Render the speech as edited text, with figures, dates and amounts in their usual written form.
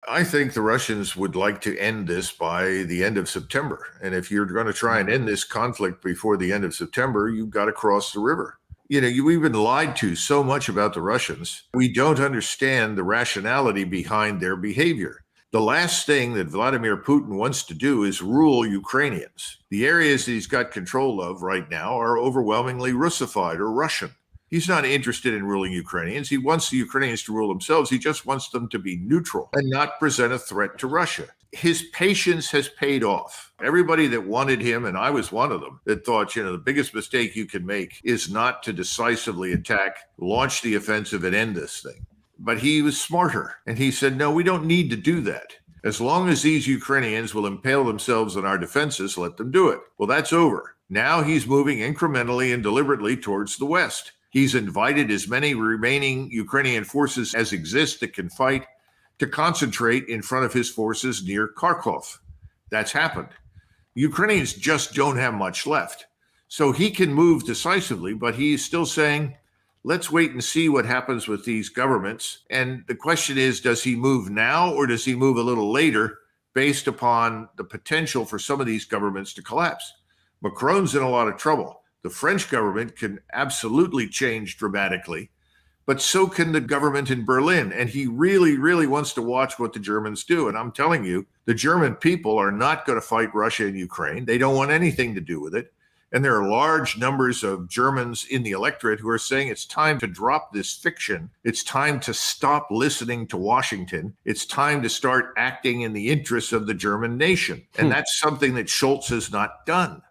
I think the Russians would like to end this by the end of September. And if you're going to try and end this conflict before the end of September, you've got to cross the river. We've been lied to so much about the Russians. We don't understand the rationality behind their behavior. The last thing that Vladimir Putin wants to do is rule Ukrainians. The areas that he's got control of right now are overwhelmingly Russified or Russian. He's not interested in ruling Ukrainians. He wants the Ukrainians to rule themselves. He just wants them to be neutral and not present a threat to Russia. His patience has paid off. Everybody that wanted him, and I was one of them, that thought, the biggest mistake you can make is not to decisively attack, launch the offensive, and end this thing. But he was smarter, and he said, no, we don't need to do that. As long as these Ukrainians will impale themselves on our defenses, let them do it. Well, that's over. Now he's moving incrementally and deliberately towards the West. He's invited as many remaining Ukrainian forces as exist that can fight to concentrate in front of his forces near Kharkov. That's happened. Ukrainians just don't have much left. So he can move decisively, but he's still saying, let's wait and see what happens with these governments. And the question is, does he move now or does he move a little later based upon the potential for some of these governments to collapse? Macron's in a lot of trouble. The French government can absolutely change dramatically, but so can the government in Berlin. And he really, really wants to watch what the Germans do. And I'm telling you, the German people are not going to fight Russia and Ukraine. They don't want anything to do with it. And there are large numbers of Germans in the electorate who are saying it's time to drop this fiction. It's time to stop listening to Washington. It's time to start acting in the interests of the German nation. And that's something that Scholz has not done.